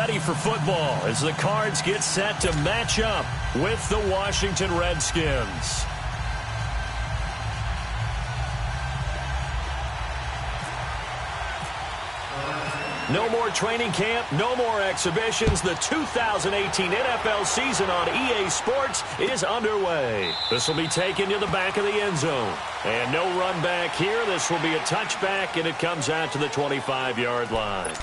ready for football as the Cards get set to match up with the Washington Redskins. No more training camp, no more exhibitions. The 2018 NFL season on EA Sports is underway. This will be taken to the back of the end zone. And no run back here. This will be a touchback, and it comes out to the 25-yard line.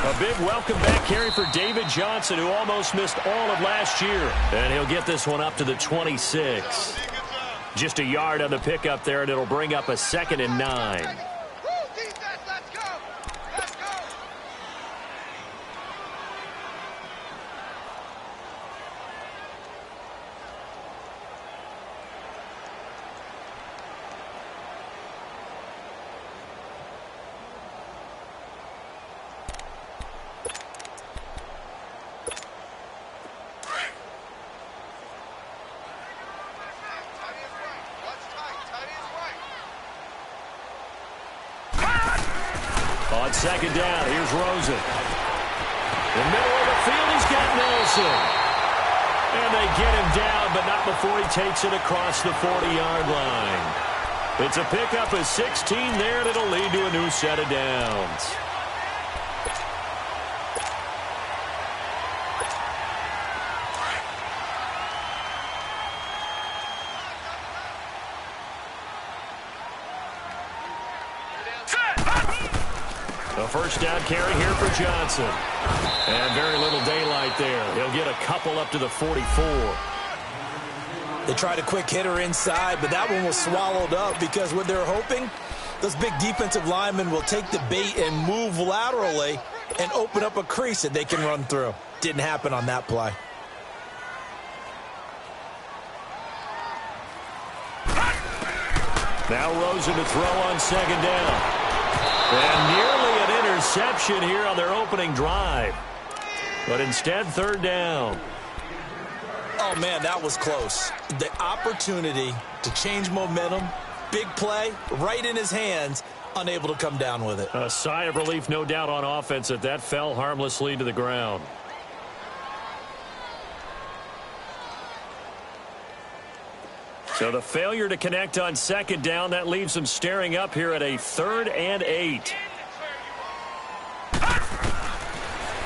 A big welcome back carry for David Johnson, who almost missed all of last year. And he'll get this one up to the 26. Just a yard on the pickup there, and it'll bring up a 2nd and 9. On 2nd down, here's Rosen. In the middle of the field, he's got Nelson. And they get him down, but not before he takes it across the 40-yard line. It's a pickup of 16 there, and it'll lead to a new set of downs. A first down carry here for Johnson. And very little daylight there. He'll get a couple up to the 44. They tried a quick hitter inside, but that one was swallowed up because what they're hoping, those big defensive linemen will take the bait and move laterally and open up a crease that they can run through. Didn't happen on that play. Now Rosen to throw on 2nd down. And nearly an interception here on their opening drive. But instead, 3rd down. Oh, man, that was close. The opportunity to change momentum, big play, right in his hands, unable to come down with it. A sigh of relief, no doubt, on offense that fell harmlessly to the ground. So the failure to connect on 2nd down, that leaves them staring up here at a 3rd and 8.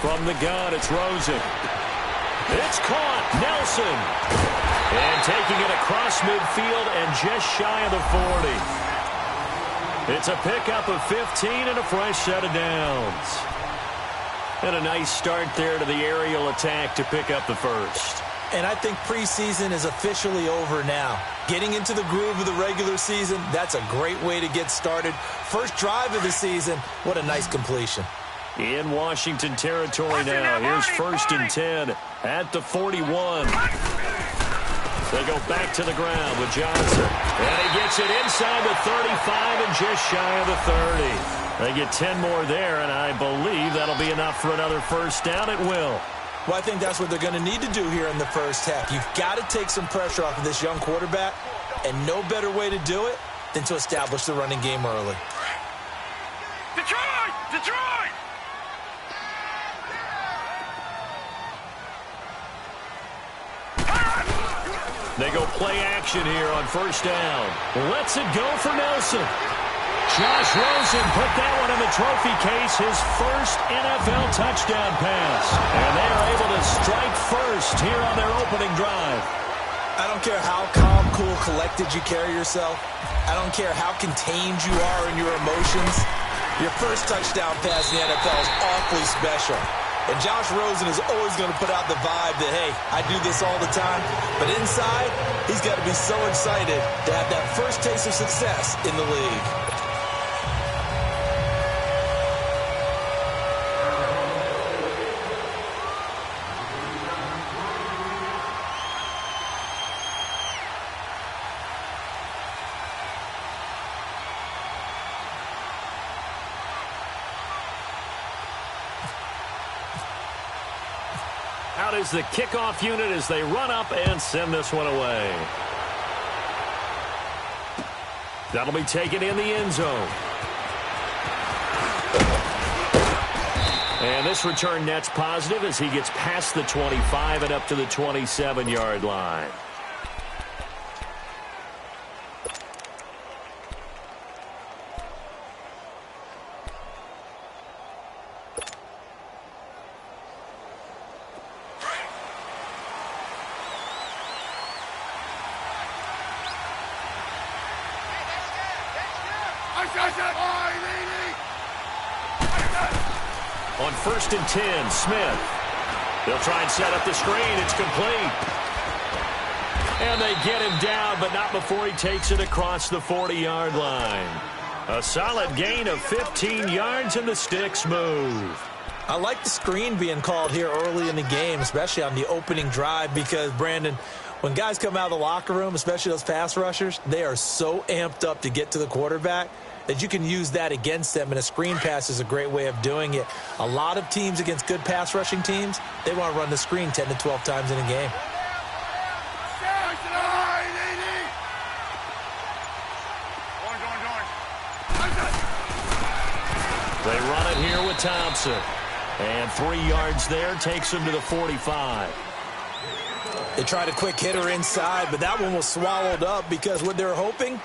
From the gun, it's Rosen. It's caught. Nelson. And taking it across midfield and just shy of the 40. It's a pickup of 15 and a fresh set of downs. And a nice start there to the aerial attack to pick up the first. And I think preseason is officially over now. Getting into the groove of the regular season, that's a great way to get started. First drive of the season, what a nice completion. In Washington territory now. Here's 1st and 10 at the 41. They go back to the ground with Johnson. And he gets it inside the 35 and just shy of the 30. They get 10 more there, and I believe that'll be enough for another first down. It will. Well, I think that's what they're going to need to do here in the first half. You've got to take some pressure off of this young quarterback, and no better way to do it than to establish the running game early. Detroit! Detroit! They go play action here on 1st down. Lets it go for Nelson. Josh Rosen put that one in the trophy case, his first NFL touchdown pass. And they are able to strike first here on their opening drive. I don't care how calm, cool, collected you carry yourself. I don't care how contained you are in your emotions. Your first touchdown pass in the NFL is awfully special. And Josh Rosen is always going to put out the vibe that, hey, I do this all the time. But inside, he's got to be so excited to have that first taste of success in the league. Out is the kickoff unit as they run up and send this one away. That'll be taken in the end zone. And this return net's positive as he gets past the 25 and up to the 27-yard line. On 1st and 10, Smith. They'll try and set up the screen. It's complete. And they get him down, but not before he takes it across the 40-yard line. A solid gain of 15 yards, and the sticks move. I like the screen being called here early in the game, especially on the opening drive, because, Brandon, when guys come out of the locker room, especially those pass rushers, they are so amped up to get to the quarterback that you can use that against them, and a screen pass is a great way of doing it. A lot of teams against good pass rushing teams, they want to run the screen 10 to 12 times in a game. They run it here with Thompson. And 3 yards there takes him to the 45. They tried a quick hitter inside, but that one was swallowed up because what they're hoping,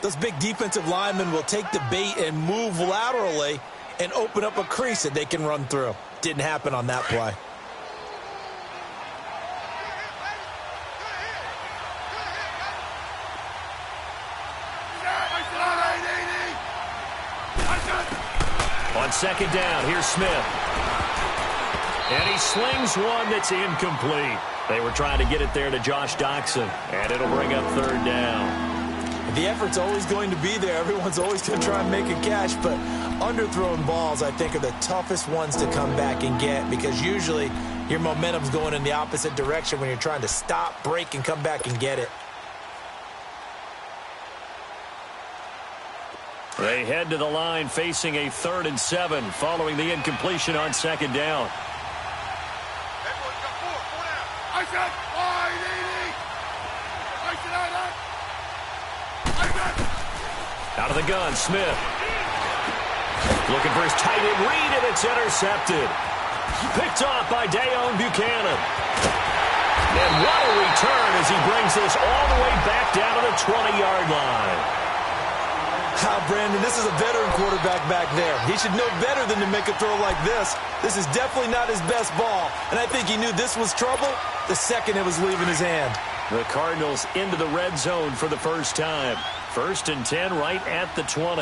those big defensive linemen will take the bait and move laterally and open up a crease that they can run through. Didn't happen on that play. On 2nd down, here's Smith. And he slings one that's incomplete. They were trying to get it there to Josh Doxson, and it'll bring up 3rd down. The effort's always going to be there. Everyone's always going to try and make a catch, but underthrown balls, I think, are the toughest ones to come back and get because usually your momentum's going in the opposite direction when you're trying to stop, break, and come back and get it. They head to the line facing a 3rd and 7 following the incompletion on 2nd down. Out of the gun, Smith. Looking for his tight end read, and it's intercepted. Picked off by Dayon Buchanan. And what a return as he brings this all the way back down to the 20-yard line. Brandon, this is a veteran quarterback back there. He should know better than to make a throw like this. This is definitely not his best ball, and I think he knew this was trouble the second it was leaving his hand. The Cardinals into the red zone for the first time. 1st and 10 right at the 20.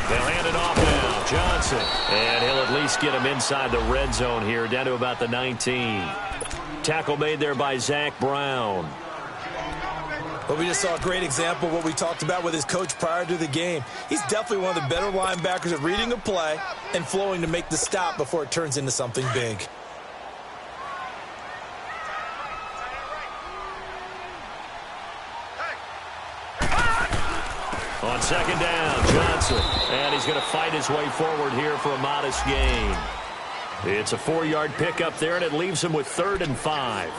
They'll hand it off now. Johnson. And he'll at least get him inside the red zone here, down to about the 19. Tackle made there by Zach Brown. But we just saw a great example of what we talked about with his coach prior to the game. He's definitely one of the better linebackers at reading a play and flowing to make the stop before it turns into something big. On 2nd down, Johnson. And he's going to fight his way forward here for a modest gain. It's a 4-yard pickup there, and it leaves him with 3rd and 5.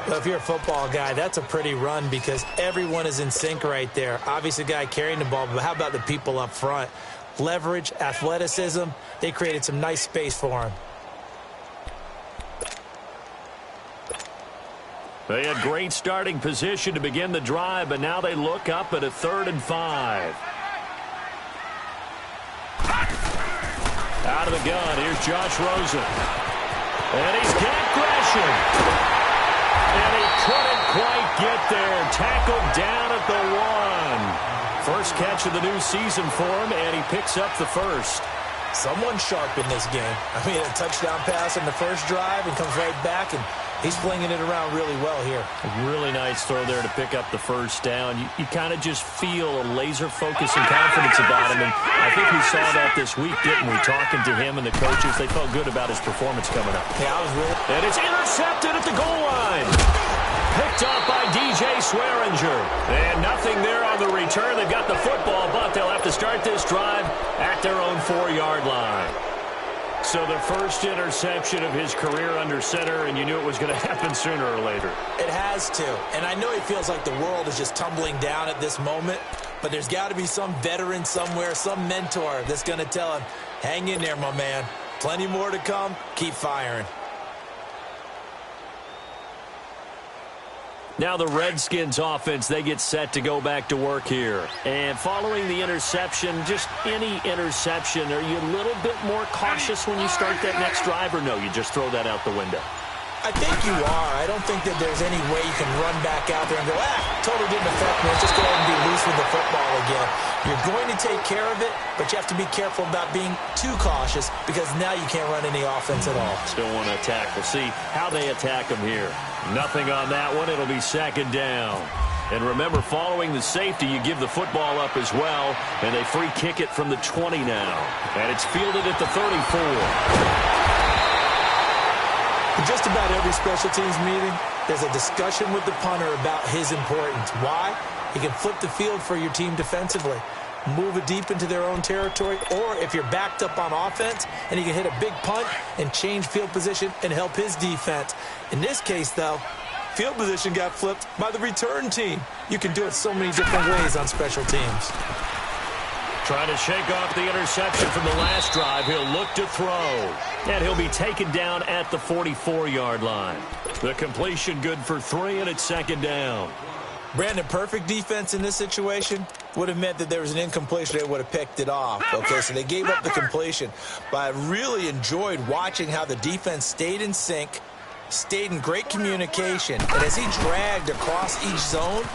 Well, if you're a football guy, that's a pretty run because everyone is in sync right there. Obviously, the guy carrying the ball, but how about the people up front? Leverage, athleticism, they created some nice space for him. They had great starting position to begin the drive, but now they look up at a 3rd and 5. Out of the gun, here's Josh Rosen. And he's got Gresham. And he couldn't quite get there. Tackled down at the 1. First catch of the new season for him, and he picks up the 1st. Someone sharp in this game. I mean, a touchdown pass in the first drive and comes right back, and he's flinging it around really well here. A really nice throw there to pick up the 1st down. You kind of just feel a laser focus and confidence about him, and I think we saw that this week, didn't we? Talking to him and the coaches, they felt good about his performance coming up. Yeah, I was really... And it's intercepted at the goal line. Picked off by DJ Swearinger. And nothing there on the return. They've got the football, but they'll have to start this drive at their own 4-yard line. So the first interception of his career under center, and you knew it was going to happen sooner or later. It has to. And I know he feels like the world is just tumbling down at this moment, but there's got to be some veteran somewhere, some mentor that's going to tell him, hang in there, my man. Plenty more to come. Keep firing. Now the Redskins offense, they get set to go back to work here. And following the interception, just any interception, are you a little bit more cautious when you start that next drive, or no, you just throw that out the window? I think you are. I don't think that there's any way you can run back out there and go, totally didn't affect me. Let's just go ahead and be loose with the football again. You're going to take care of it, but you have to be careful about being too cautious because now you can't run any offense at all. Still want to attack. We'll see how they attack them here. Nothing on that one. It'll be second down. And remember, following the safety, you give the football up as well, and they free kick it from the 20 now. And it's fielded at the 34. In just about every special teams meeting, there's a discussion with the punter about his importance. Why? He can flip the field for your team defensively, move it deep into their own territory, or if you're backed up on offense, and he can hit a big punt and change field position and help his defense. In this case, though, field position got flipped by the return team. You can do it so many different ways on special teams. Trying to shake off the interception from the last drive. He'll look to throw. And he'll be taken down at the 44-yard line. The completion good for 3, and it's second down. Brandon, perfect defense in this situation would have meant that there was an incompletion. They would have picked it off. Okay, so they gave up the completion. But I really enjoyed watching how the defense stayed in sync, stayed in great communication. And as he dragged across each zone,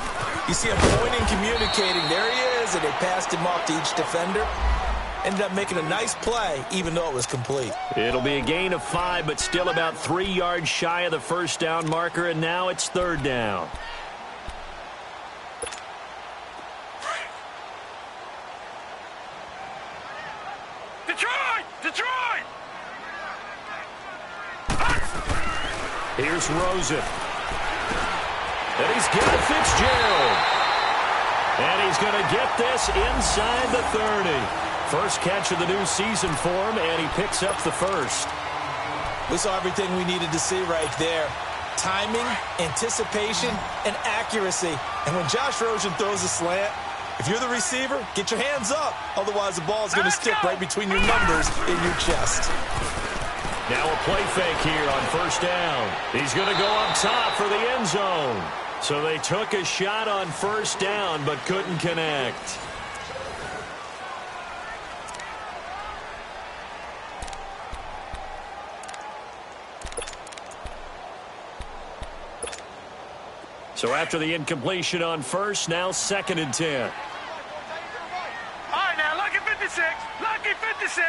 you see him pointing, communicating. There he is, and they passed him off to each defender. Ended up making a nice play, even though it was complete. It'll be a gain of 5, but still about 3 yards shy of the first down marker, and now it's third down. Detroit! Here's Rosen. And he's got Fitzgerald. And he's going to get this inside the 30. First catch of the new season for him, and he picks up the first. We saw everything we needed to see right there. Timing, anticipation, and accuracy. And when Josh Rosen throws a slant, if you're the receiver, get your hands up. Otherwise, the ball's going to stick right between your numbers in your chest. Now a play fake here on first down. He's going to go up top for the end zone. So they took a shot on first down but couldn't connect. So after the incompletion on first, now second and 10. All right, now, lucky 56. Lucky 56.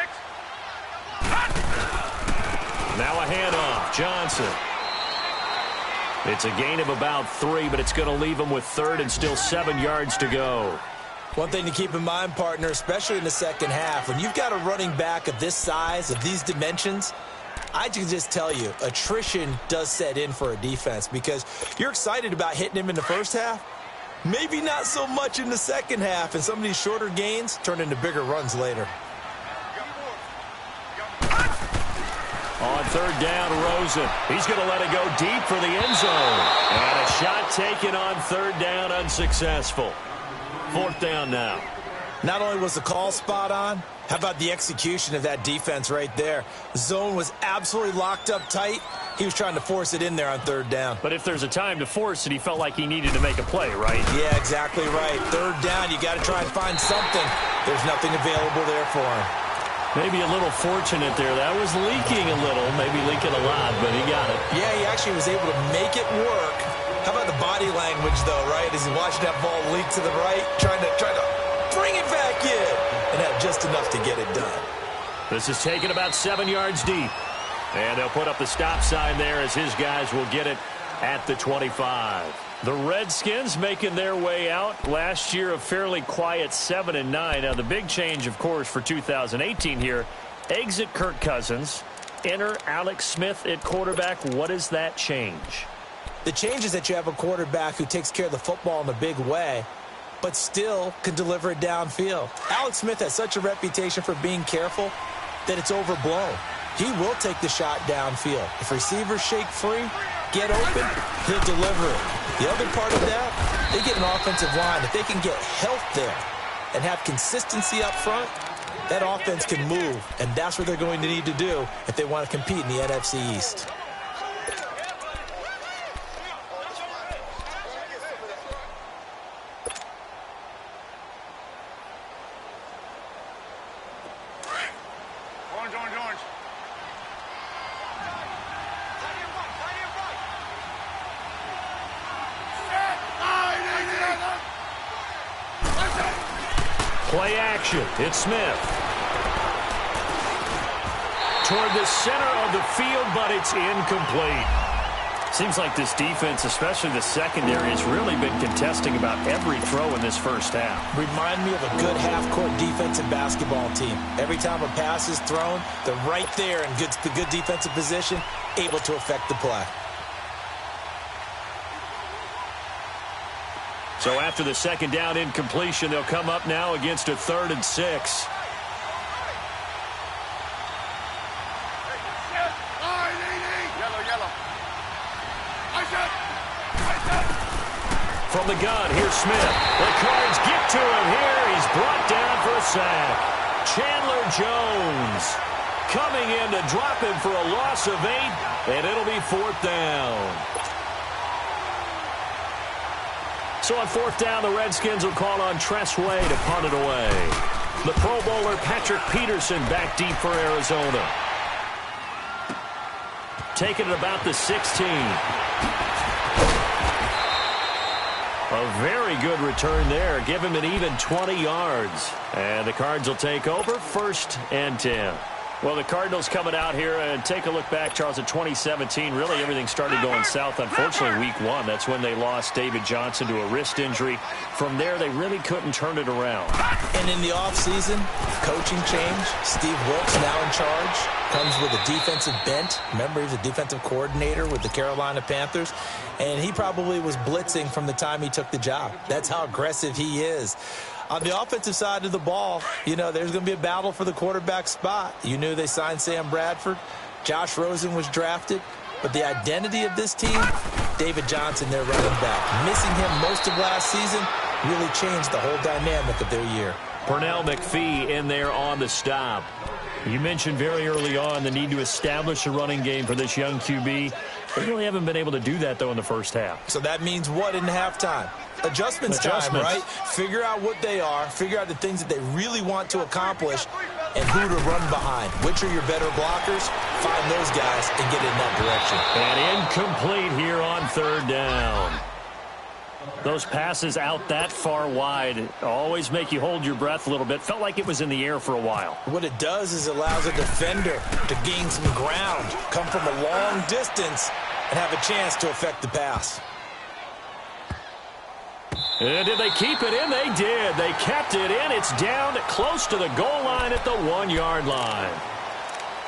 Now a handoff. Johnson. It's a gain of about 3, but it's going to leave him with third and still 7 yards to go. One thing to keep in mind, partner, especially in the second half, when you've got a running back of this size, of these dimensions, I can just tell you, attrition does set in for a defense because you're excited about hitting him in the first half. Maybe not so much in the second half, and some of these shorter gains turn into bigger runs later. On third down, Rosen. He's going to let it go deep for the end zone. And a shot taken on third down, unsuccessful. Fourth down now. Not only was the call spot on, how about the execution of that defense right there? The zone was absolutely locked up tight. He was trying to force it in there on third down. But if there's a time to force it, he felt like he needed to make a play, right? Yeah, exactly right. Third down, you got to try and find something. There's nothing available there for him. Maybe a little fortunate there. That was leaking a little, maybe leaking a lot, but he got it. Yeah, he actually was able to make it work. How about the body language, though, right? As he watched that ball leak to the right, trying to bring it back in, and had just enough to get it done. This is taken about 7 yards deep. And they'll put up the stop sign there as his guys will get it at the 25. The Redskins making their way out. Last year a fairly quiet 7-9. Now the big change, of course, for 2018 here, exit Kirk Cousins, enter Alex Smith at quarterback. What does that change? The change is that you have a quarterback who takes care of the football in a big way, but still can deliver it downfield. Alex Smith has such a reputation for being careful that it's overblown. he will take the shot downfield. If receivers shake free, get open, he'll deliver it. The other part of that, they get an offensive line. If they can get health there and have consistency up front, that offense can move, and that's what they're going to need to do if they want to compete in the NFC East. Orange. Play action. It's Smith. Toward the center of the field, but it's incomplete. Seems like this defense, especially the secondary, has really been contesting about every throw in this first half. Remind me of a good half-court defensive basketball team. Every time a pass is thrown, they're right there in the good defensive position, able to affect the play. So after the second down incompletion, they'll come up now against a 3rd and 6. Yellow. From the gun, here's Smith. The Cards get to him here. He's brought down for a sack. Chandler Jones coming in to drop him for a loss of 8, and it'll be 4th down. So on 4th down, the Redskins will call on Tressway to punt it away. The Pro Bowler Patrick Peterson back deep for Arizona. Taking it about the 16. A very good return there. Give him an even 20 yards. And the Cards will take over 1st and 10. Well, the Cardinals coming out here, and take a look back, Charles, at 2017. Really, everything started going south, unfortunately, week 1. That's when they lost David Johnson to a wrist injury. From there, they really couldn't turn it around. And in the offseason, coaching change. Steve Wilkes now in charge. Comes with a defensive bent. Remember, he was a defensive coordinator with the Carolina Panthers. And he probably was blitzing from the time he took the job. That's how aggressive he is. On the offensive side of the ball, you know, there's going to be a battle for the quarterback spot. You knew they signed Sam Bradford. Josh Rosen was drafted. But the identity of this team, David Johnson, their running back. Missing him most of last season really changed the whole dynamic of their year. Pernell McPhee in there on the stop. You mentioned very early on the need to establish a running game for this young QB. They really haven't been able to do that, though, in the first half. So that means what in halftime? Adjustments time, right? Figure out what they are, figure out the things that they really want to accomplish, and who to run behind. Which are your better blockers? Find those guys and get in that direction. And incomplete here on 3rd down. Those passes out that far wide always make you hold your breath a little bit. Felt like it was in the air for a while. What it does is it allows a defender to gain some ground, come from a long distance, and have a chance to affect the pass. And did they keep it in? They did. They kept it in. It's down close to the goal line at the 1-yard line.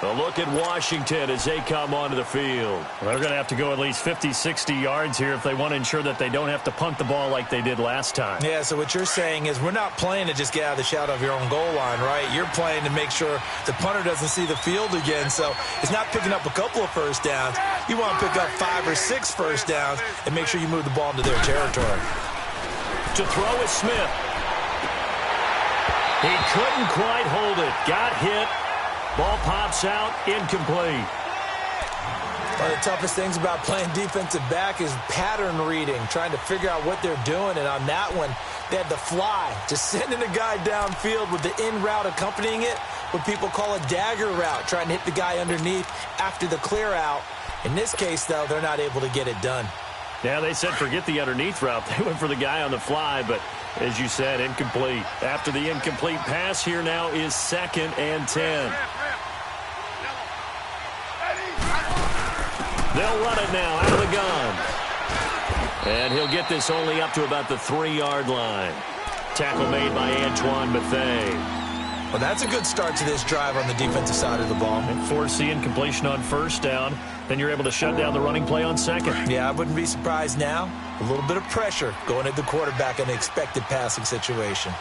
A look at Washington as they come onto the field. They're going to have to go at least 50, 60 yards here if they want to ensure that they don't have to punt the ball like they did last time. Yeah, so what you're saying is we're not playing to just get out of the shadow of your own goal line, right? You're playing to make sure the punter doesn't see the field again. So it's not picking up a couple of first downs. You want to pick up 5 or 6 first downs and make sure you move the ball into their territory. To throw is Smith. He couldn't quite hold it. Got hit. Ball pops out, incomplete. One of the toughest things about playing defensive back is pattern reading, trying to figure out what they're doing. And on that one, they had to fly, just sending a guy downfield with the in route accompanying it, what people call a dagger route, trying to hit the guy underneath after the clear out. In this case, though, they're not able to get it done. Yeah, they said forget the underneath route. They went for the guy on the fly, but as you said, incomplete. After the incomplete pass, here now is 2nd and 10. They'll run it now out of the gun. And he'll get this only up to about the 3-yard line. Tackle made by Antoine Bethea. Well, that's a good start to this drive on the defensive side of the ball. And force the incompletion on 1st down. Then you're able to shut down the running play on 2nd. Yeah, I wouldn't be surprised now. A little bit of pressure going at the quarterback in the expected passing situation.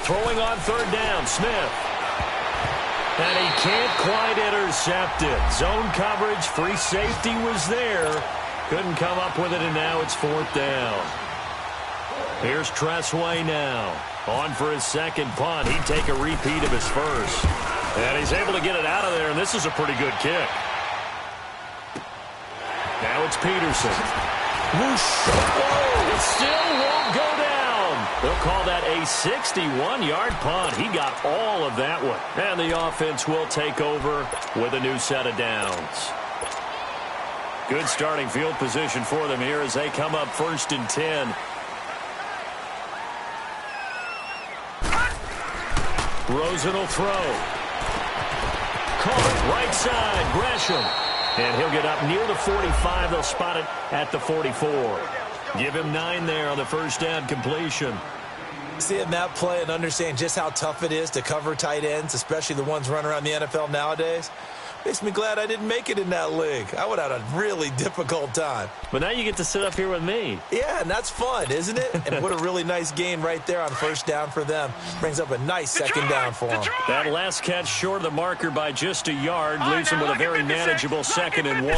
Throwing on third down, Smith. And he can't quite intercept it. Zone coverage, free safety was there. Couldn't come up with it, and now it's fourth down. Here's Tressway now. On for his second punt. He'd take a repeat of his first. And he's able to get it out of there, and this is a pretty good kick. Now it's Peterson. Whoosh. Whoa, it still won't go down. They'll call that a 61-yard punt. He got all of that one. And the offense will take over with a new set of downs. Good starting field position for them here as they come up 1st and 10. Rosen will throw. Caught right side, Gresham. And he'll get up near the 45. They'll spot it at the 44. Give him 9 there on the first down completion. Seeing that play and understand just how tough it is to cover tight ends, especially the ones running around the NFL nowadays, makes me glad I didn't make it in that league. I would have had a really difficult time. But now you get to sit up here with me. Yeah, and that's fun, isn't it? And what a really nice gain right there on first down for them. Brings up a nice second down for them. That last catch short of the marker by just a yard leaves them with a very manageable 2nd and 1.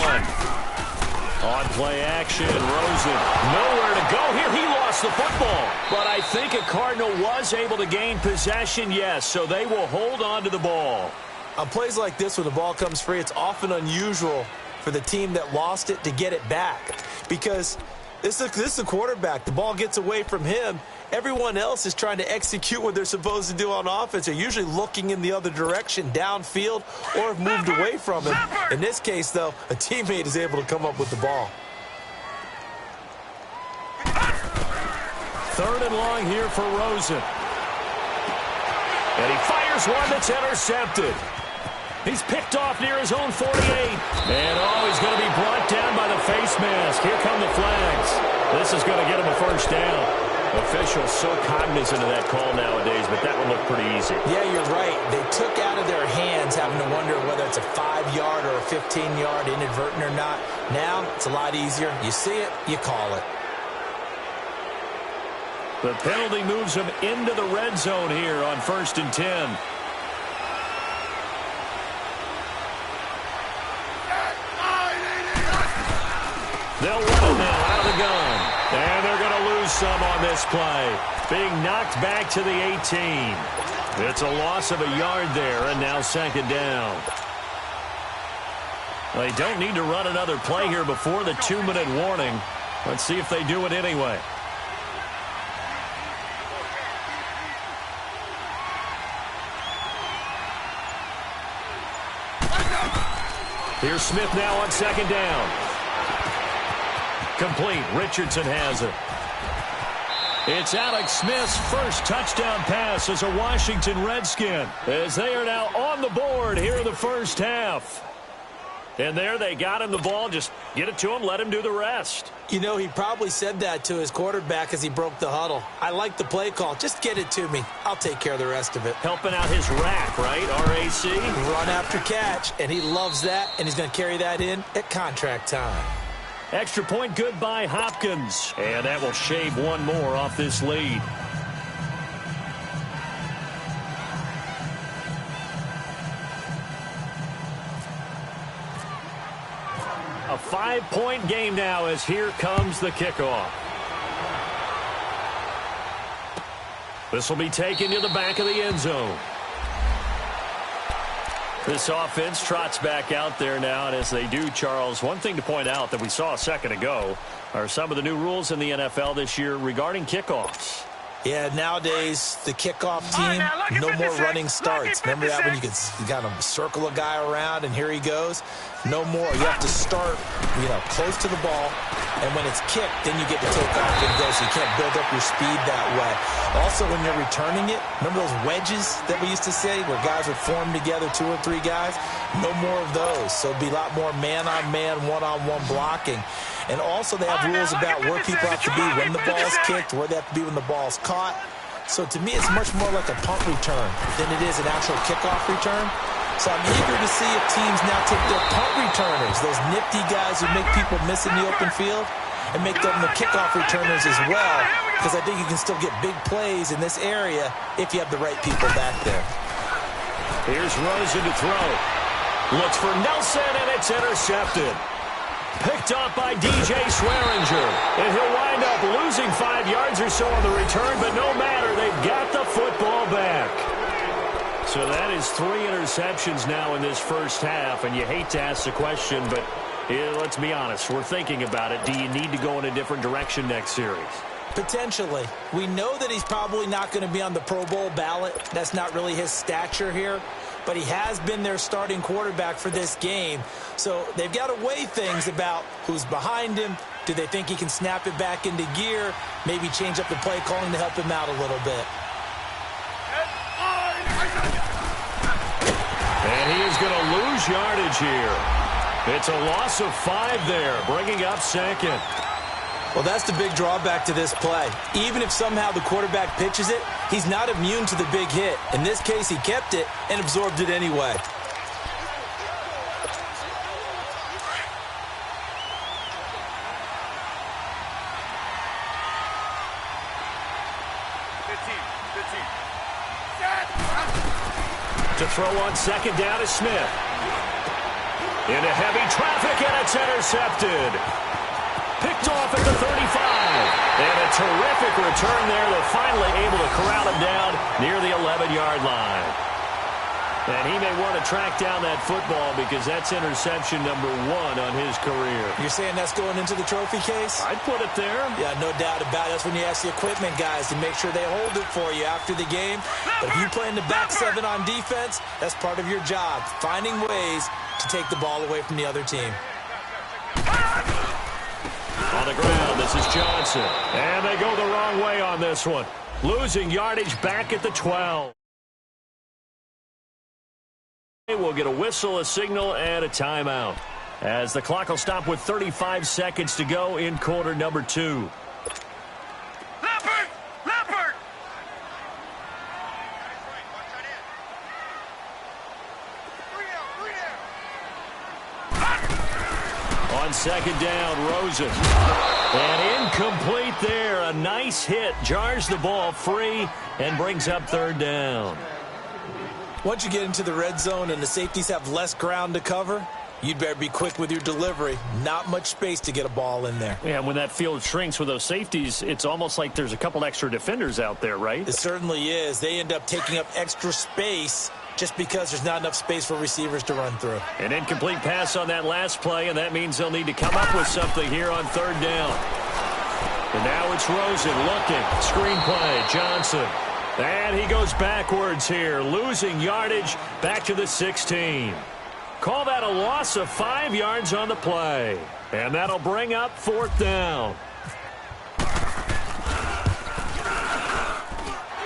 On play action, Rosen. Nowhere to go here. He lost the football. But I think a Cardinal was able to gain possession, yes, so they will hold on to the ball. On plays like this, when the ball comes free, it's often unusual for the team that lost it to get it back. Because this is the quarterback. The ball gets away from him. Everyone else is trying to execute what they're supposed to do on offense. They're usually looking in the other direction, downfield, or have moved away from him. In this case, though, a teammate is able to come up with the ball. 3rd and long here for Rosen. And he fires one that's intercepted. He's picked off near his own 48. And, he's going to be brought down by the face mask. Here come the flags. This is going to get him a first down. Officials so cognizant of that call nowadays, but that one looked pretty easy. Yeah, you're right. They took out of their hands having to wonder whether it's a 5-yard or a 15-yard inadvertent or not. Now, it's a lot easier. You see it, you call it. The penalty moves him into the red zone here on 1st and 10. They'll run it now out of the gun. And they're going to lose some on this play. Being knocked back to the 18. It's a loss of a yard there, and now 2nd down. They don't need to run another play here before the 2-minute warning. Let's see if they do it anyway. Here's Smith now on 2nd down. Complete. Richardson has it. It's Alex Smith's first touchdown pass as a Washington Redskin, as they are now on the board here in the first half. And there they got him the ball. Just get it to him, let him do the rest. You know, he probably said that to his quarterback as he broke the huddle. I like the play call. Just get it to me. I'll take care of the rest of it. Helping out his rack, right? R-A-C? Run after catch, and he loves that, and he's going to carry that in at contract time. Extra point good by Hopkins. And that will shave one more off this lead. A 5-point game now as here comes the kickoff. This will be taken to the back of the end zone. This offense trots back out there now, and as they do, Charles, one thing to point out that we saw a second ago are some of the new rules in the NFL this year regarding kickoffs. Yeah, nowadays, the kickoff team, no more running starts. Remember that when you kind of circle a guy around and here he goes? No more. You have to start, close to the ball, and when it's kicked, then you get to take off and go, so you can't build up your speed that way. Also, when you're returning it, remember those wedges that we used to say where guys would form together, 2 or 3 guys? No more of those. So it'd be a lot more man-on-man, one-on-one blocking. And also they have rules about where people have to be when the ball's kicked, where they have to be when the ball's caught. So to me, it's much more like a punt return than it is an actual kickoff return. So I'm eager to see if teams now take their punt returners, those nifty guys who make people miss in the open field, and make them the kickoff returners as well, because I think you can still get big plays in this area if you have the right people back there. Here's Rosen to throw. Looks for Nelson, and it's intercepted. Picked up by DJ Swearinger. And he'll wind up losing 5 yards or so on the return, but no matter, they've got the football back. So that is 3 interceptions now in this first half, and you hate to ask the question, but let's be honest, we're thinking about it. Do you need to go in a different direction next series? Potentially. We know that he's probably not going to be on the Pro Bowl ballot. That's not really his stature here. But he has been their starting quarterback for this game. So they've got to weigh things about who's behind him. Do they think he can snap it back into gear? Maybe change up the play calling to help him out a little bit. And he is going to lose yardage here. It's a loss of 5 there, bringing up second. Well, that's the big drawback to this play. Even if somehow the quarterback pitches it, he's not immune to the big hit. In this case, he kept it and absorbed it anyway. To throw on second down is Smith. Into heavy traffic, and it's intercepted. Picked off at the 35. And a terrific return there. They're finally able to corral him down near the 11-yard line. And he may want to track down that football because that's interception number 1 on his career. You're saying that's going into the trophy case? I'd put it there. Yeah, no doubt about it. That's when you ask the equipment guys to make sure they hold it for you after the game. But if you play in the back 7 on defense, that's part of your job, finding ways to take the ball away from the other team. On the ground, this is Johnson. And they go the wrong way on this one. Losing yardage back at the 12. We'll get a whistle, a signal, and a timeout, as the clock will stop with 35 seconds to go in quarter number 2. Leopard! On second down, Rosen. And incomplete there. A nice hit. Jars the ball free and brings up third down. Once you get into the red zone and the safeties have less ground to cover, you'd better be quick with your delivery. Not much space to get a ball in there. Yeah, when that field shrinks with those safeties, it's almost like there's a couple extra defenders out there, right? It certainly is. They end up taking up extra space just because there's not enough space for receivers to run through. An incomplete pass on that last play, and that means they'll need to come up with something here on third down. And now it's Rosen looking. Screen play, Johnson. And he goes backwards here, losing yardage back to the 16. Call that a loss of 5 yards on the play. And that'll bring up fourth down.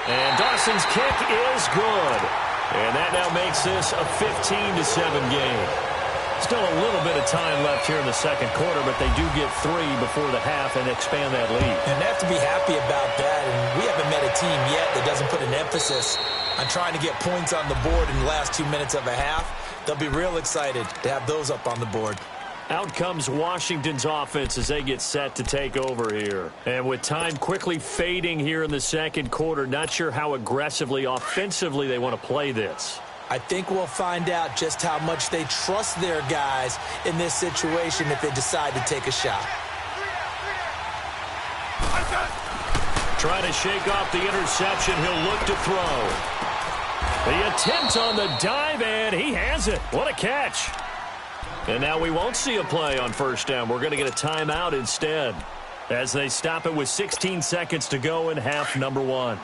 And Dawson's kick is good. And that now makes this a 15-7 game. Still a little bit of time left here in the second quarter, but they do get 3 before the half and expand that lead. And they have to be happy about that. And we haven't met a team yet that doesn't put an emphasis on trying to get points on the board in the last 2 minutes of a half. They'll be real excited to have those up on the board. Out comes Washington's offense as they get set to take over here. And with time quickly fading here in the second quarter, not sure how aggressively, offensively they want to play this. I think we'll find out just how much they trust their guys in this situation if they decide to take a shot. Trying to shake off the interception. He'll look to throw. The attempt on the dive, and he has it. What a catch. And now we won't see a play on first down. We're going to get a timeout instead as they stop it with 16 seconds to go in half number 1.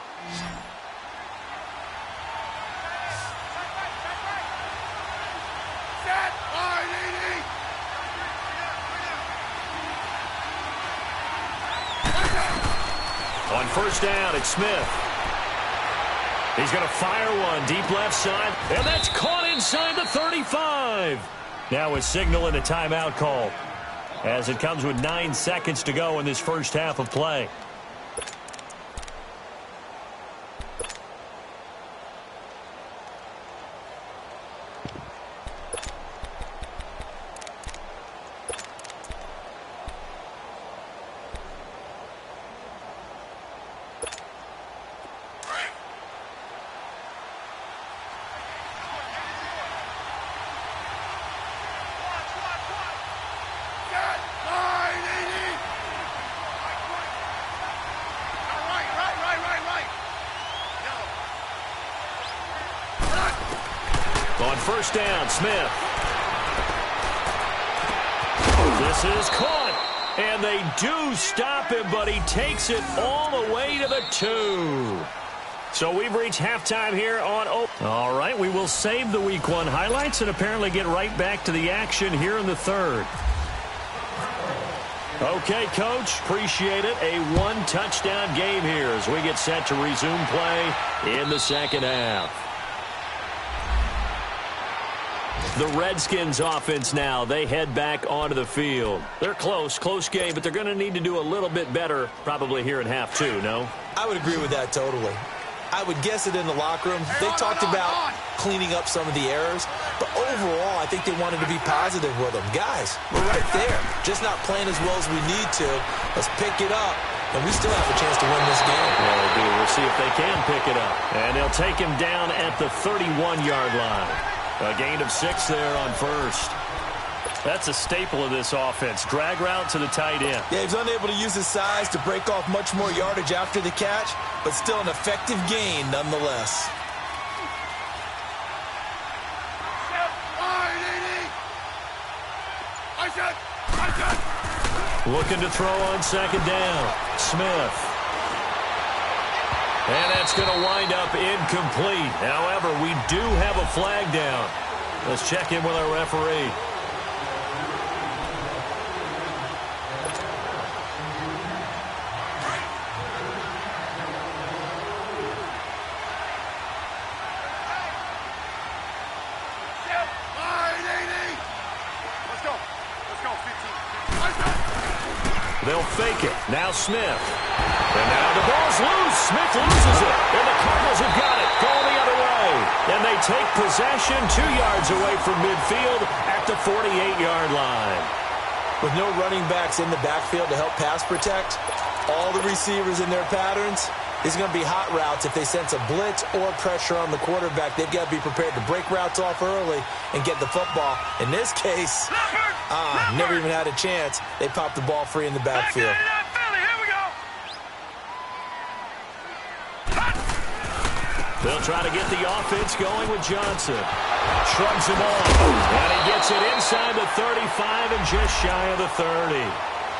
On first down, it's Smith. He's going to fire one deep left side, and that's caught inside the 35. Now a signal and a timeout call as it comes with 9 seconds to go in this first half of play. first down. Smith. This is caught. And they do stop him, but he takes it all the way to the 2. So we've reached halftime here on All right, we will save the Week 1 highlights and apparently get right back to the action here in the 3rd. Okay, Coach, appreciate it. A one-touchdown game here as we get set to resume play in the second half. The Redskins offense now, they head back onto the field. They're close game, but they're going to need to do a little bit better probably here in half 2, no? I would agree with that totally. I would guess it in the locker room. They talked about cleaning up some of the errors, but overall, I think they wanted to be positive with them. Guys, we're right there. Just not playing as well as we need to. Let's pick it up, and we still have a chance to win this game. Well, they do. We'll see if they can pick it up. And they'll take him down at the 31-yard line. A gain of 6 there on first. That's a staple of this offense. Drag route to the tight end. Yeah, he's unable to use his size to break off much more yardage after the catch, but still an effective gain nonetheless. Looking to throw on second down. Smith. And that's going to wind up incomplete. However, we do have a flag down. Let's check in with our referee. They'll fake it. Now Smith. And now the ball's loose. Smith loses it. And the Cardinals have got it. Going the other way. And they take possession 2 yards away from midfield at the 48-yard line. With no running backs in the backfield to help pass protect, all the receivers in their patterns, these are going to be hot routes. If they sense a blitz or pressure on the quarterback, they've got to be prepared to break routes off early and get the football. In this case, never even had a chance. They popped the ball free in the backfield. They'll try to get the offense going with Johnson. Shrugs him off. And he gets it inside the 35 and just shy of the 30.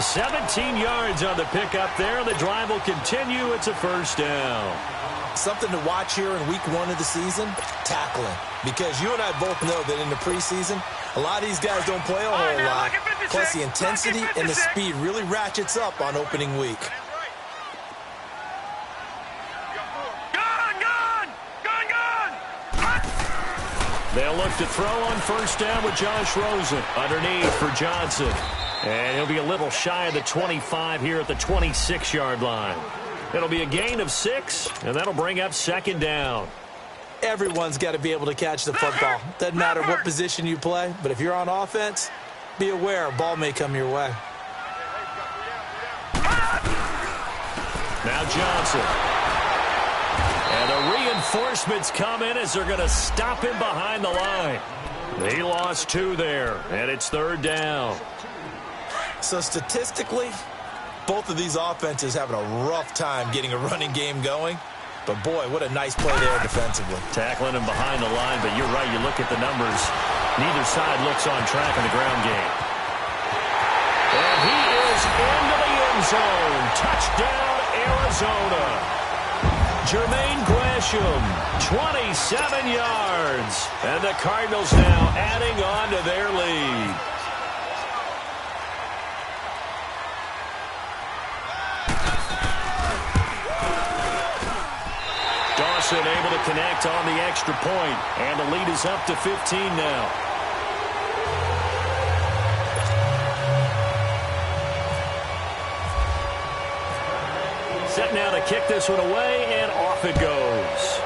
17 yards on the pickup there. The drive will continue. It's a first down. Something to watch here in week 1 of the season, tackling. Because you and I both know that in the preseason, a lot of these guys don't play a whole lot. Plus the intensity and the speed really ratchets up on opening week. They'll look to throw on first down with Josh Rosen. Underneath for Johnson. And he'll be a little shy of the 25 here at the 26-yard line. It'll be a gain of 6, and that'll bring up second down. Everyone's got to be able to catch the football. Doesn't matter what position you play, but if you're on offense, be aware a ball may come your way. Now Johnson. And the reinforcements come in as they're going to stop him behind the line. He lost 2 there, and it's third down. So statistically, both of these offenses having a rough time getting a running game going. But, boy, what a nice play there defensively. Tackling him behind the line, but you're right. You look at the numbers. Neither side looks on track in the ground game. And he is into the end zone. Touchdown, Arizona. Jermaine Gresham, 27 yards. And the Cardinals now adding on to their lead. Dawson able to connect on the extra point, and the lead is up to 15 now. Set now to kick this one away, and off it goes.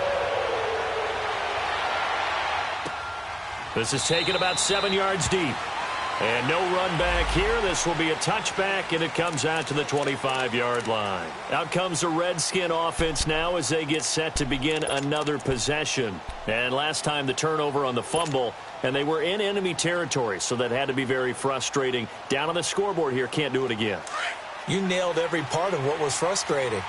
This is taken about 7 yards deep. And no run back here. This will be a touchback, and it comes out to the 25-yard line. Out comes the Redskin offense now as they get set to begin another possession. And last time the turnover on the fumble, and they were in enemy territory, so that had to be very frustrating. Down on the scoreboard here, can't do it again. You nailed every part of what was frustrating.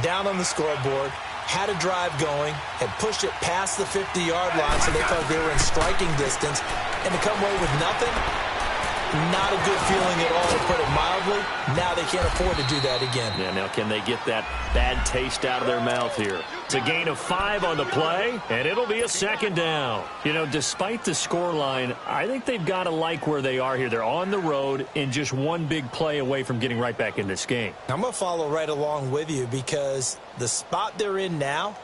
Down on the scoreboard, had a drive going, had pushed it past the 50-yard line so they thought they were in striking distance, and to come away with nothing, not a good feeling at all, to put it mildly. Now they can't afford to do that again. Yeah, now can they get that bad taste out of their mouth here? It's a gain of 5 on the play, and it'll be a second down. You know, despite the scoreline, I think they've got to like where they are here. They're on the road and just one big play away from getting right back in this game. I'm going to follow right along with you because the spot they're in now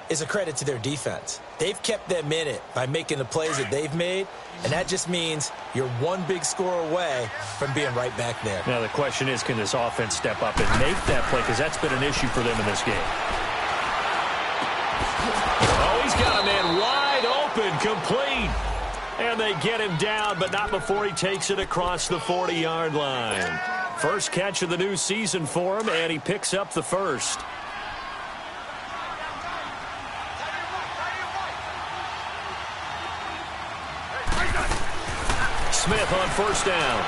is a credit to their defense. They've kept them in it by making the plays that they've made, and that just means you're one big score away from being right back there. Now the question is, can this offense step up and make that play, because that's been an issue for them in this game. Oh, he's got a man wide open, complete. And they get him down, but not before he takes it across the 40-yard line. First catch of the new season for him, and he picks up the first. Smith on first down.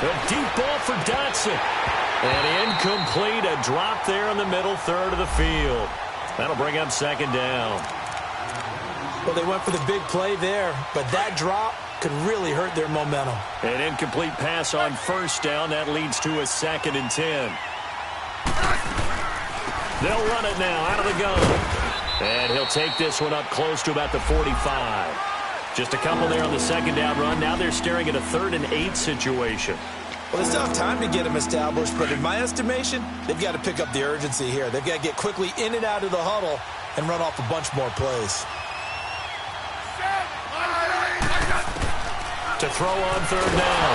A deep ball for Dotson. And incomplete, a drop there in the middle third of the field. That'll bring up second down. Well, they went for the big play there, but that drop could really hurt their momentum. An incomplete pass on first down. That leads to a 2nd and 10. They'll run it now out of the gun. And he'll take this one up close to about the 45. Just a couple there on the second down run. Now they're staring at a 3rd and 8 situation. Well, they still have time to get them established, but in my estimation, they've got to pick up the urgency here. They've got to get quickly in and out of the huddle and run off a bunch more plays. To throw on third down,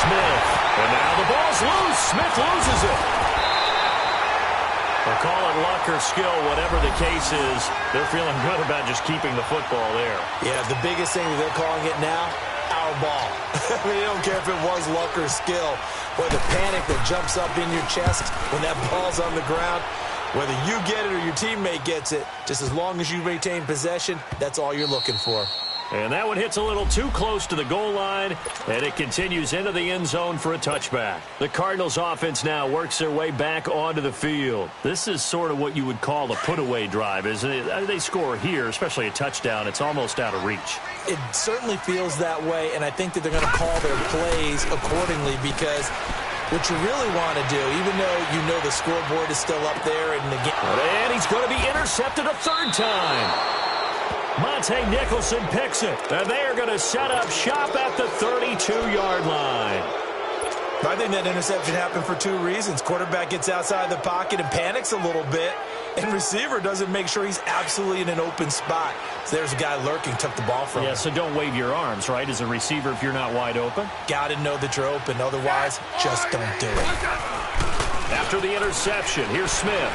Smith. And now the ball's loose. Smith loses it. They'll call it luck or skill, whatever the case is. They're feeling good about just keeping the football there. Yeah, the biggest thing that they're calling it now, our ball. I mean, they don't care if it was luck or skill, or the panic that jumps up in your chest when that ball's on the ground. Whether you get it or your teammate gets it, just as long as you retain possession, that's all you're looking for. And that one hits a little too close to the goal line, and it continues into the end zone for a touchback. The Cardinals offense now works their way back onto the field. This is sort of what you would call a put-away drive, isn't it? They score here, especially a touchdown. It's almost out of reach. It certainly feels that way, and I think that they're going to call their plays accordingly because what you really want to do, even though you know the scoreboard is still up there in the game. And he's going to be intercepted a 3rd time. Monte Nicholson picks it, and they are going to set up shop at the 32-yard line. I think that interception happened for 2 reasons. Quarterback gets outside the pocket and panics a little bit, and receiver doesn't make sure he's absolutely in an open spot. So there's a guy lurking, took the ball from him. Yeah, so don't wave your arms, right, as a receiver if you're not wide open. Got to know that you're open. Otherwise, just don't do it. After the interception, here's Smith.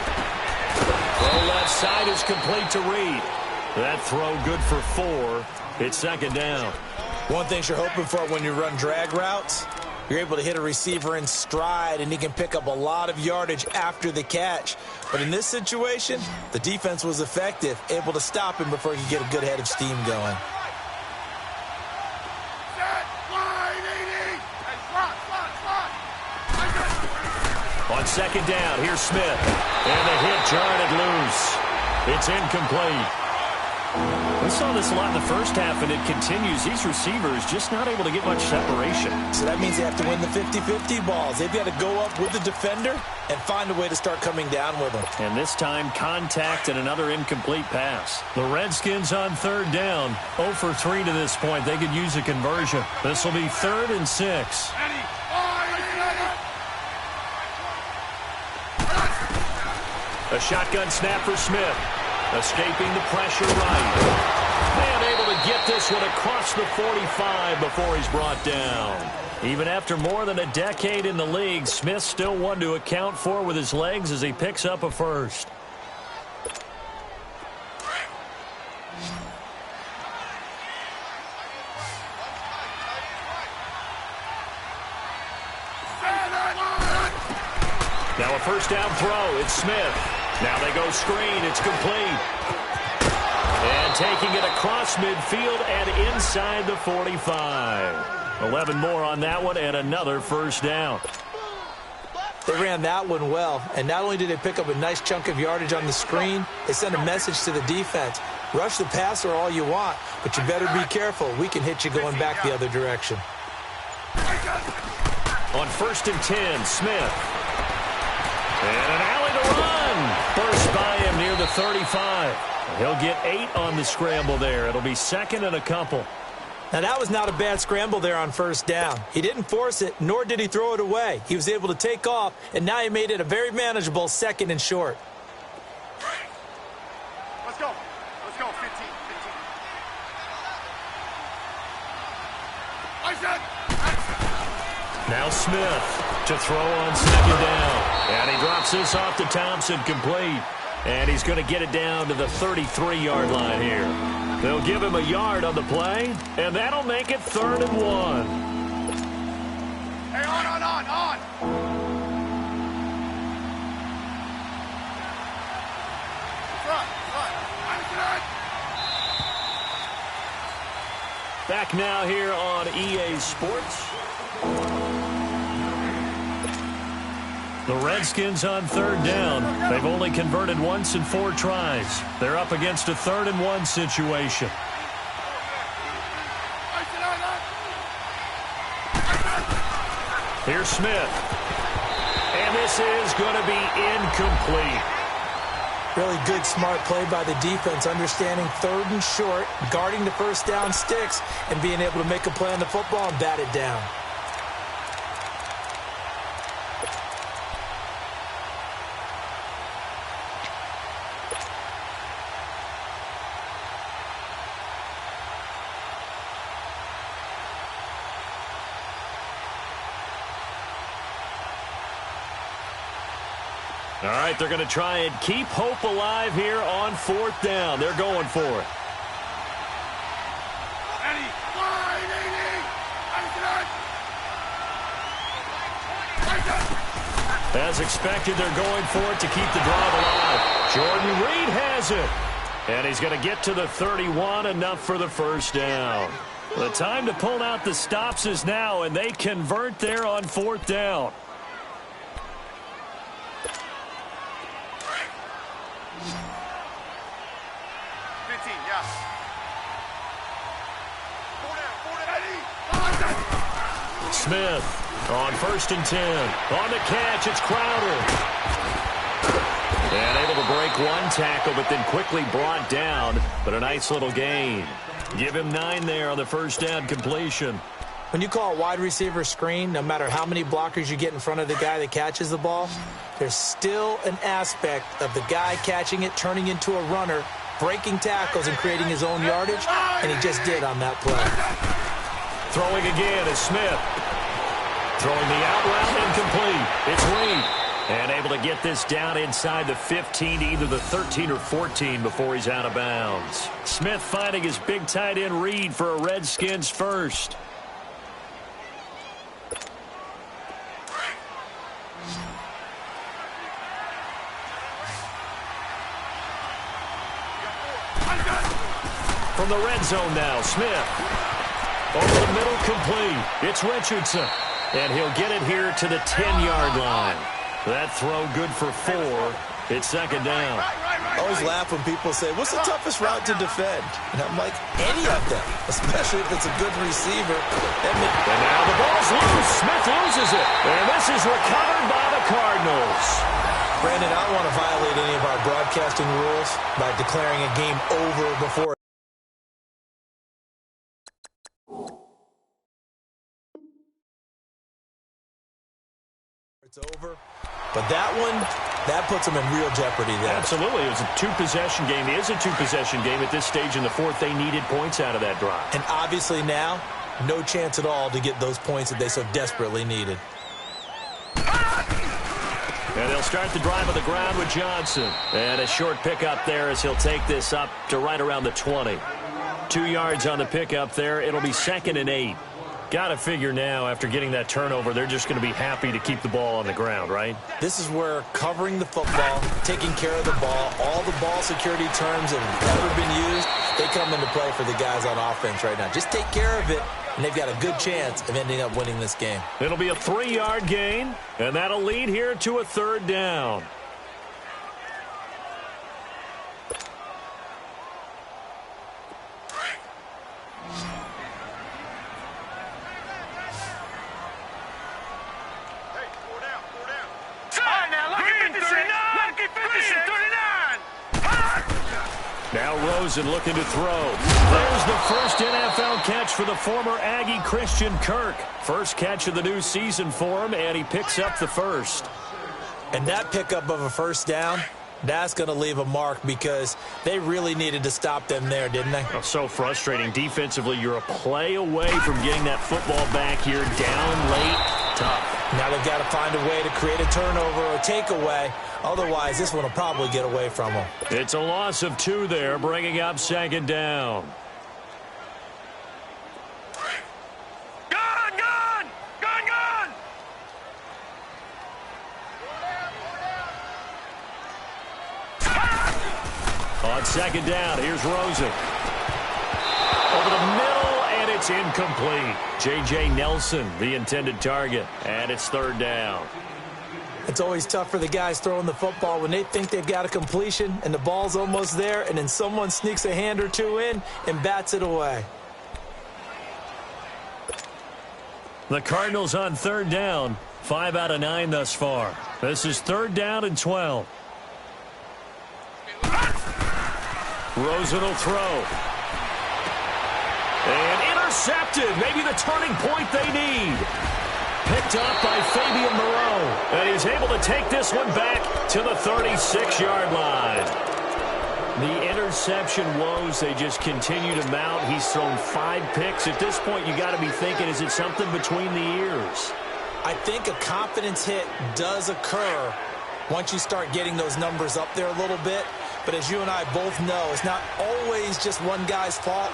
The left side is complete to Reed. That throw good for 4. It's second down. One thing you're hoping for when you run drag routes, you're able to hit a receiver in stride, and he can pick up a lot of yardage after the catch. But in this situation, the defense was effective, able to stop him before he could get a good head of steam going. On second down, here's Smith. And the hit jarred it loose. It's incomplete. We saw this a lot in the first half, and it continues. These receivers just not able to get much separation. So that means they have to win the 50-50 balls. They've got to go up with the defender and find a way to start coming down with them. And this time, contact and another incomplete pass. The Redskins on third down, 0 for 3 to this point. They could use a conversion. This will be 3rd and 6. A shotgun snap for Smith. Escaping the pressure right. And able to get this one across the 45 before he's brought down. Even after more than a decade in the league, Smith still one to account for with his legs as he picks up a first. Now a first down throw. It's Smith. Now they go screen. It's complete. And taking it across midfield and inside the 45. 11 more on that one and another first down. They ran that one well, and not only did they pick up a nice chunk of yardage on the screen, they sent a message to the defense. Rush the passer all you want, but you better be careful. We can hit you going back the other direction. On 1st and 10, Smith. And an alley to run. Burst by him near the 35. He'll get 8 on the scramble there. It'll be 2nd and a couple. Now, that was not a bad scramble there on 1st down. He didn't force it, nor did he throw it away. He was able to take off, and now he made it a very manageable 2nd and short. Let's go. Let's go. 15. Now Smith to throw on 2nd down. And he drops this off to Thompson, complete. And he's going to get it down to the 33-yard line here. They'll give him a yard on the play, and that'll make it 3rd and 1. Hey, on. Front. Back now here on EA Sports. The Redskins on 3rd down. They've only converted once in 4 tries. They're up against a 3rd and 1 situation. Here's Smith. And this is going to be incomplete. Really good, smart play by the defense, understanding 3rd and short, guarding the 1st down sticks, and being able to make a play on the football and bat it down. All right, they're going to try and keep hope alive here on 4th down. They're going for it. As expected, they're going for it to keep the drive alive. Jordan Reed has it. And he's going to get to the 31, enough for the 1st down. The time to pull out the stops is now, and they convert there on 4th down. Smith on 1st and 10. On the catch, it's Crowder. And able to break one tackle, but then quickly brought down. But a nice little gain. Give him 9 there on the 1st down completion. When you call a wide receiver screen, no matter how many blockers you get in front of the guy that catches the ball, there's still an aspect of the guy catching it, turning into a runner, breaking tackles and creating his own yardage, and he just did on that play. Throwing again is Smith. Throwing the out route, incomplete. It's Reed. And able to get this down inside the 15, either the 13 or 14 before he's out of bounds. Smith finding his big tight end Reed for a Redskins first. From the red zone now, Smith. Over the middle, complete. It's Richardson. And he'll get it here to the 10-yard line. That throw good for 4. It's 2nd down. I always laugh when people say, what's the toughest route to defend? And I'm like, any of them, especially if it's a good receiver. And now the ball's loose. Smith loses it. And this is recovered by the Cardinals. Brandon, I don't want to violate any of our broadcasting rules by declaring a game over before it's over. But that one, that puts them in real jeopardy there. Absolutely. It was a 2-possession game. It is a 2-possession game at this stage in the 4th. They needed points out of that drive. And obviously now, no chance at all to get those points that they so desperately needed. And they'll start the drive on the ground with Johnson. And a short pickup there as he'll take this up to right around the 20. 2 yards on the pickup there. It'll be 2nd and 8. Got to figure now, after getting that turnover, they're just going to be happy to keep the ball on the ground, right? This is where covering the football, taking care of the ball, all the ball security terms that have ever been used, they come into play for the guys on offense right now. Just take care of it, and they've got a good chance of ending up winning this game. It'll be a 3-yard gain, and that'll lead here to a 3rd down. Now Rosen looking to throw. There's the first NFL catch for the former Aggie Christian Kirk. First catch of the new season for him, and he picks up the first. And that pickup of a first down, that's going to leave a mark because they really needed to stop them there, didn't they? Oh, so frustrating. Defensively, you're a play away from getting that football back here. Down late, tough. Now they've got to find a way to create a turnover or a takeaway. Otherwise, this one will probably get away from them. It's a loss of 2 there, bringing up 2nd down. Gun! On 2nd down, here's Rosen. Over the middle, and it's incomplete. J.J. Nelson, the intended target, and it's 3rd down. It's always tough for the guys throwing the football when they think they've got a completion and the ball's almost there, and then someone sneaks a hand or two in and bats it away. The Cardinals on 3rd down, 5 out of 9 thus far. This is 3rd down and 12. Rosen will throw. And intercepted. Maybe the turning point they need. Picked up by Fabian Moreau. And he's able to take this one back to the 36-yard line. The interception woes, they just continue to mount. He's thrown 5 picks. At this point, you got to be thinking, is it something between the ears? I think a confidence hit does occur once you start getting those numbers up there a little bit. But as you and I both know, it's not always just one guy's fault.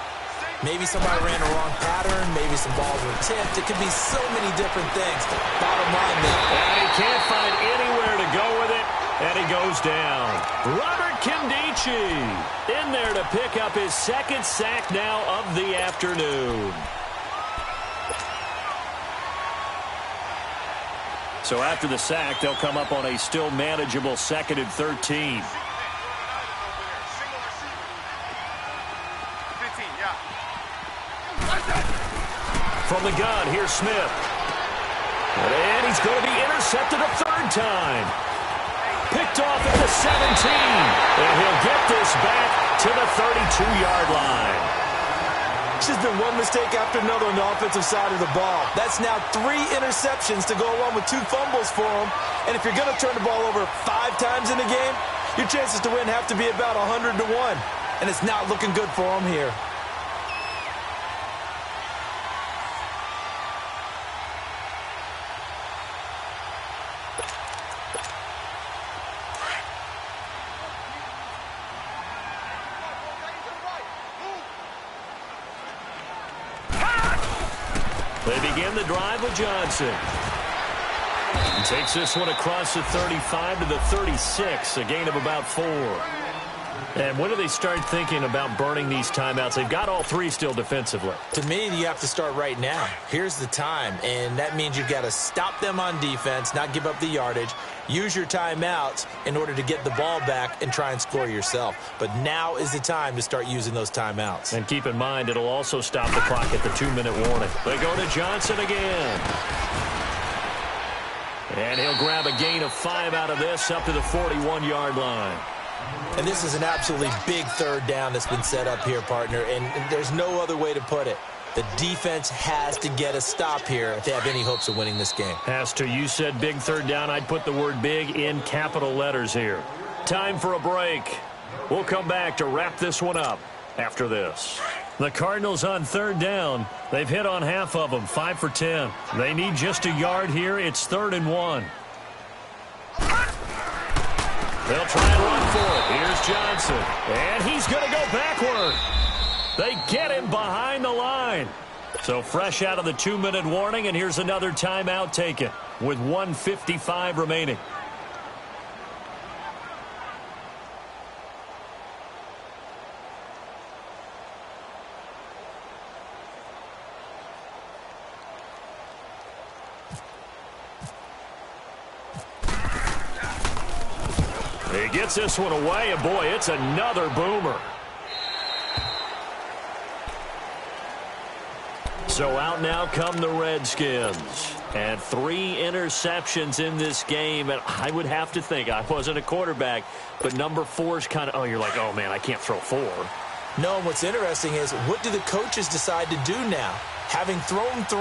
Maybe somebody ran a wrong pattern. Maybe some balls were tipped. It could be so many different things. Bottom line, though. And he can't find anywhere to go with it. And he goes down. Robert Kindici in there to pick up his 2nd sack now of the afternoon. So after the sack, they'll come up on a still manageable 2nd and 13. From the gun, here's Smith. And he's going to be intercepted a 3rd time. Picked off at the 17. And he'll get this back to the 32-yard line. It's just been one mistake after another on the offensive side of the ball. That's now 3 interceptions to go along with 2 fumbles for him. And if you're going to turn the ball over 5 times in the game, your chances to win have to be about 100 to 1. And it's not looking good for him here. They begin the drive with Johnson. He takes this one across the 35 to the 36, a gain of about 4. And when do they start thinking about burning these timeouts? They've got all 3 still defensively. To me, you have to start right now. Here's the time, and that means you've got to stop them on defense, not give up the yardage, use your timeouts in order to get the ball back and try and score yourself. But now is the time to start using those timeouts. And keep in mind, it'll also stop the clock at the 2-minute warning. They go to Johnson again. And he'll grab a gain of 5 out of this up to the 41-yard line. And this is an absolutely big 3rd down that's been set up here, partner, and there's no other way to put it. The defense has to get a stop here if they have any hopes of winning this game. Has to. You said big 3rd down. I'd put the word big in capital letters here. Time for a break. We'll come back to wrap this one up after this. The Cardinals on 3rd down. They've hit on half of them, 5 for 10. They need just a yard here. It's 3rd and 1. They'll try and run for it. Here's Johnson. And he's going to go backward. They get him behind the line. So fresh out of the 2-minute warning, and here's another timeout taken with 1:55 remaining. He gets this one away, and boy, it's another boomer. So out now come the Redskins. And 3 interceptions in this game. And I would have to think, I wasn't a quarterback, but number 4's kind of, you're like, oh, man, I can't throw 4. No, what's interesting is, what do the coaches decide to do now? Having thrown 3,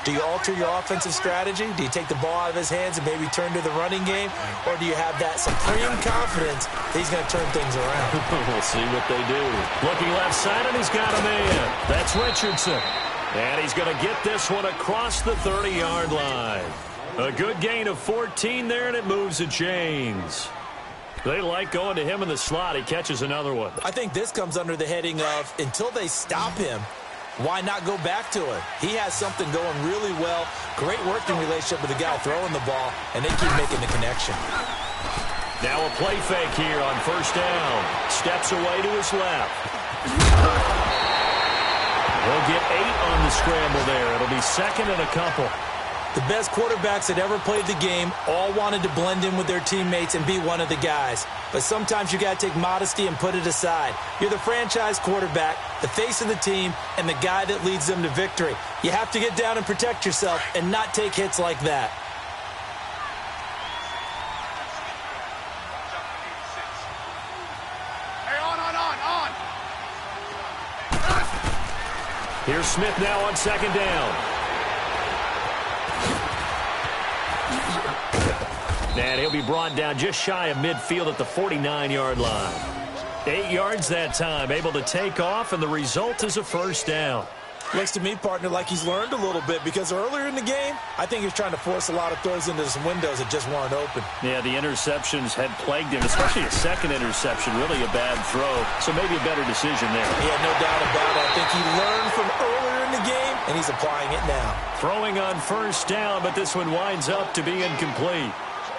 do you alter your offensive strategy? Do you take the ball out of his hands and maybe turn to the running game? Or do you have that supreme confidence that he's going to turn things around? We'll see what they do. Looking left side, and he's got a man. That's Richardson. And he's going to get this one across the 30-yard line. A good gain of 14 there, and it moves the chains. They like going to him in the slot. He catches another one. I think this comes under the heading of, until they stop him, why not go back to it? He has something going really well. Great working relationship with the guy throwing the ball, and they keep making the connection. Now a play fake here on first down. Steps away to his left. He'll get 8 on the scramble there. It'll be second and a couple. The best quarterbacks that ever played the game all wanted to blend in with their teammates and be one of the guys. But sometimes you got to take modesty and put it aside. You're the franchise quarterback, the face of the team, and the guy that leads them to victory. You have to get down and protect yourself and not take hits like that. Here's Smith now on second down. And he'll be brought down just shy of midfield at the 49-yard line. 8 yards that time, able to take off, and the result is a first down. Looks to me, partner, like he's learned a little bit, because earlier in the game, I think he was trying to force a lot of throws into some windows that just weren't open. Yeah, the interceptions had plagued him, especially a second interception, really a bad throw. So maybe a better decision there. Yeah, no doubt about it. I think he learned from earlier in the game, and he's applying it now. Throwing on first down, but this one winds up to be incomplete.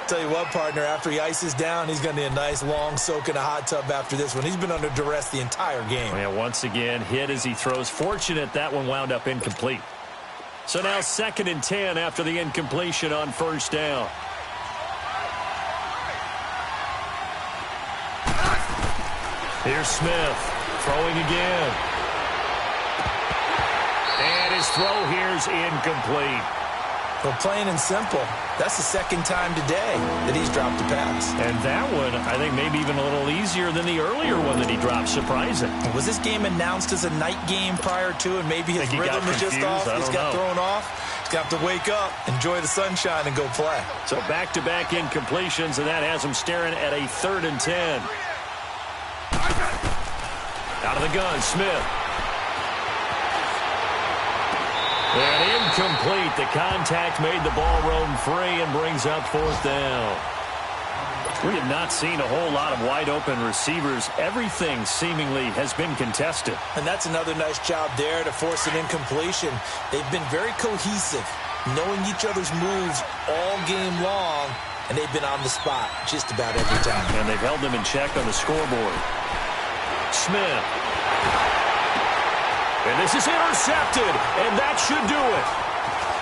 Tell you what, partner, after he ices down, he's going to need a nice long soak in a hot tub after this one. He's been under duress the entire game. Yeah, once again, hit as he throws. Fortunate that one wound up incomplete. So now 2nd and 10 after the incompletion on first down. Here's Smith throwing again. And his throw here's incomplete. Well, plain and simple, that's the second time today that he's dropped a pass. And that one, I think, maybe even a little easier than the earlier one that he dropped. Surprising. Was this game announced as a night game prior to, and maybe his rhythm is just off? He's got thrown off. He's got to wake up, enjoy the sunshine, and go play. So back-to-back incompletions, and that has him staring at a 3rd and 10. Out of the gun, Smith. And incomplete. The contact made the ball roam free and brings up 4th down. We have not seen a whole lot of wide-open receivers. Everything seemingly has been contested. And that's another nice job there to force an incompletion. They've been very cohesive, knowing each other's moves all game long, and they've been on the spot just about every time. And they've held them in check on the scoreboard. Smith. And this is intercepted, and that should do it.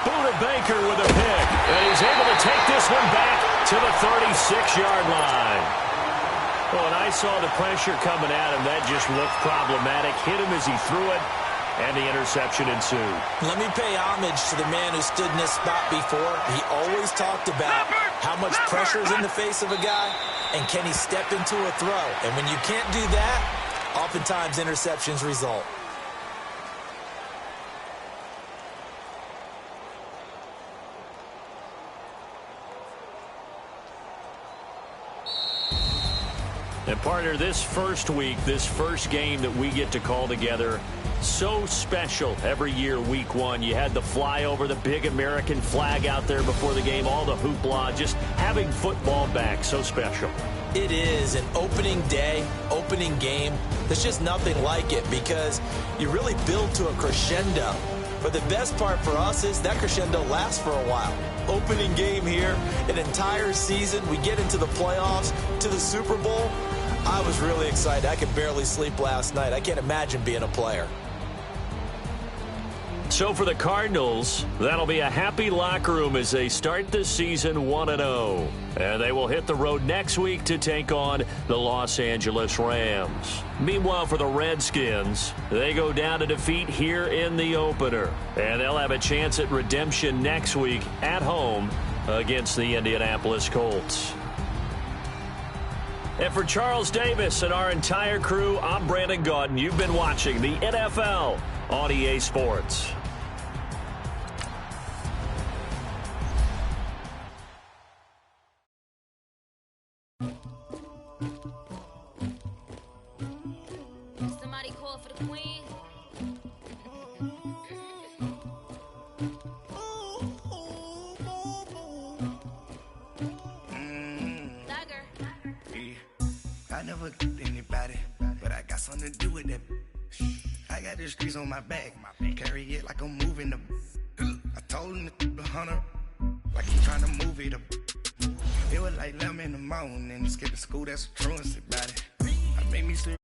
Buda Baker with a pick, and he's able to take this one back to the 36-yard line. Well, when I saw the pressure coming at him, that just looked problematic. Hit him as he threw it, and the interception ensued. Let me pay homage to the man who stood in this spot before. He always talked about how much pressure is in the face of a guy, and can he step into a throw. And when you can't do that, oftentimes interceptions result. And, partner, this first week, this first game that we get to call together, so special every year, week 1. You had the flyover, the big American flag out there before the game, all the hoopla, just having football back, so special. It is an opening day, opening game. There's just nothing like it because you really build to a crescendo. But the best part for us is that crescendo lasts for a while. Opening game here, an entire season, we get into the playoffs, to the Super Bowl. I was really excited. I could barely sleep last night. I can't imagine being a player. So for the Cardinals, that'll be a happy locker room as they start the season 1-0. And they will hit the road next week to take on the Los Angeles Rams. Meanwhile, for the Redskins, they go down to defeat here in the opener. And they'll have a chance at redemption next week at home against the Indianapolis Colts. And for Charles Davis and our entire crew, I'm Brandon Gaudin. You've been watching the NFL on EA Sports. Somebody call for the queen. I never killed anybody, but I got something to do with that. I got the streets on my back, carry it like I'm moving the. I told him to 100, like he trying to move it up. It was like 11 in the morning, skipping school, that's a truancy about it. I made me sleep.